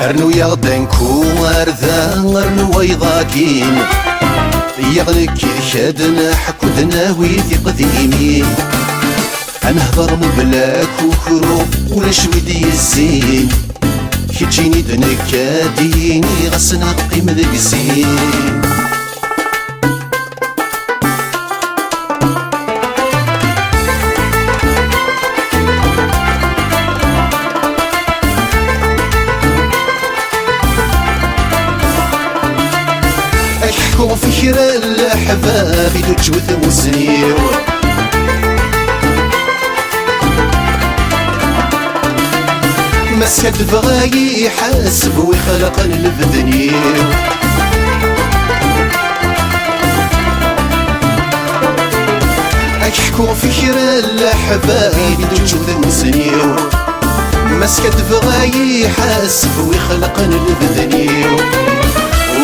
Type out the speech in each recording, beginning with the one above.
أرنو يغدنكو أرذا أرنو ويضاكين يغنك شادنا حكودنا ويثي قديمين أنهضر مبلاك وكرو ولا شويدي الزين كي تجيني دنكاديني غسنا قيم ذاك الزين أحكو في كرا الأحباب دوجوث وزنيو مسكت بغاي يحاسب ويخلق البدنيو أحكو في كرا الأحباب دوجوث وزنيو مسكت بغاي يحاسب ويخلق البدنيو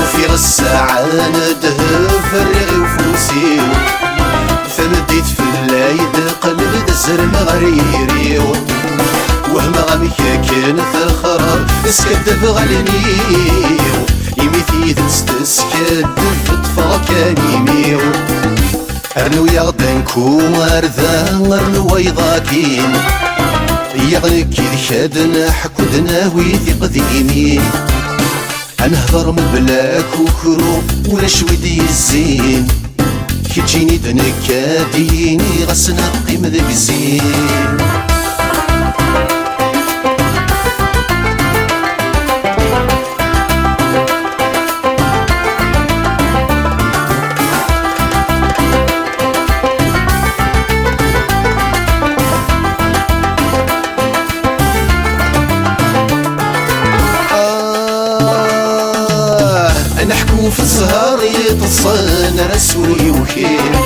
وفي الساعة ندهب فرغي وفلوسيو فمديت في اللايد قلب الزرم غريريو وهم غمك كان ثخرب اسكد بغلنيو يميثي تستسكد فتفا كان يميو أرنو يغدنكو أرذا أرنو ويضاكين يغنك شادنا حكودنا ويثي قديمين أنهضر مبلاك وكرو ولا شويدي الزين كي تجيني دنكاديني غسنا قيم ذاك الزين نحكو في الزهر يتصن رسولي وكيل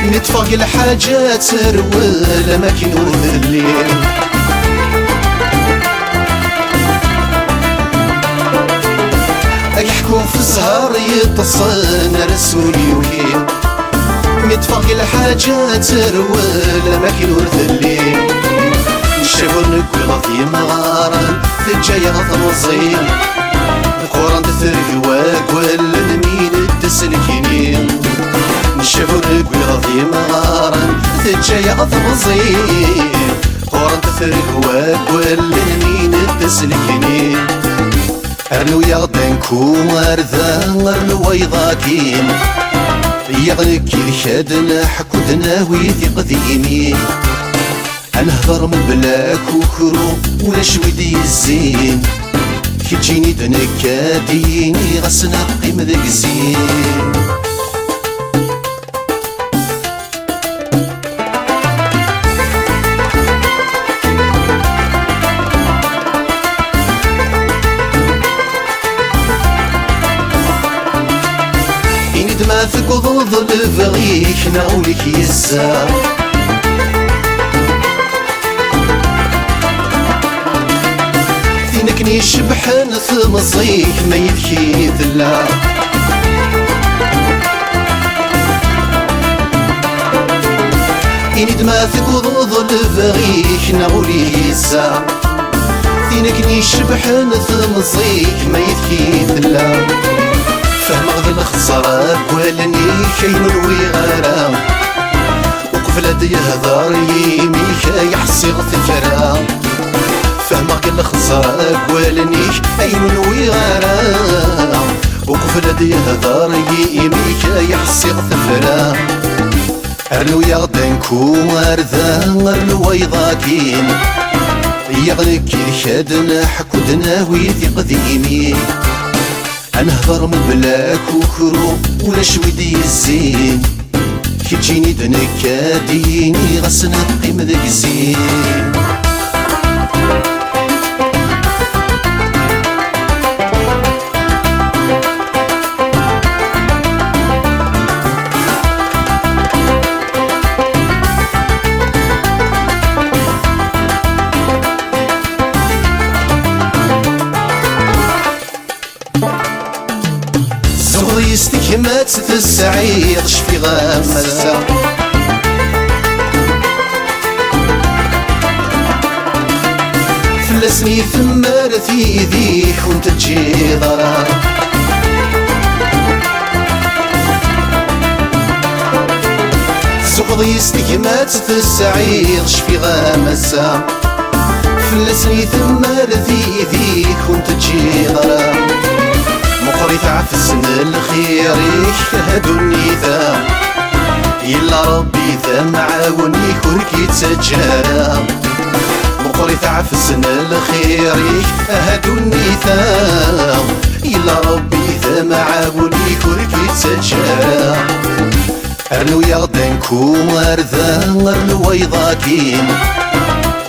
نتفاق الحاجات روال ما كنور الليل يحكو في الزهر يتصن رسولي وكيل نتفاق الحاجات روال ما كنور الليل شافونك ويغطي مغارن تجاي غطمزين القران تثرقواك ولا المين التسلكينين شافونك ويغطي مغارن تجاي غطمزين القران تثرقواك ولا المين التسلكينين أرنو يغدنكو أرذا أرنو ويضاكين يغنك شادنا حكودنا ويثي قديمين أنهضر مبلاك وكرو ولا شويدي الزين كي تجيني دنكاديني غسنا قيم ذاك الزين إني دماثك وضوض البغيك ناولك يزار نكني شبحان ثمصيك ما يبكي ذلا إني دماثك وضوض البغيك نغولي الزا نكني شبحان ثمصيك ما يبكي ذلا فهم غذي الخسراك ولني كين الوغارة وقفلة يهضر يميك يحسي غثكرا فهمك الخسارة قوالنيش أين الوغارة وقفل دي هضار يميك يحسي غثفرا أرنو يغدنكو أرذا أرنو ويضاكين يغنك شادنا حكودنا ويثي قديمين أنهضر مبلاك وكرو ولا شويدي الزين كي تجيني دنكاديني غسنا قيم ذاك الزين ما تتسعيرش في غمسة فلسني ثمار ذيك وانت تجي ضرار سقضي استجمات في السعير شفي غامسة فلسني ثمار ذيك وانت تجي ضرار مقري تعفس الخير هادو النيثا إلا ربي ذا معاوني كوركي تسجارا مقري تعفس الخير هادو النيثا إلا ربي ذا معاوني كوركي تسجارا أرنو يغدنكو أرذا أرنو ويضاكين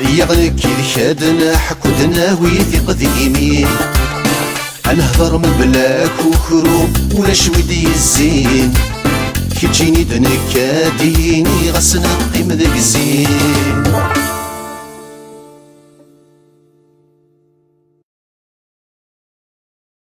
يغنكي الشادنا حكودنا ويثق ذيمين أنهضر من بلاك وكروب ولا شويدي الزين كي تجيني دنكاديني غسنا قيم ذاك الزين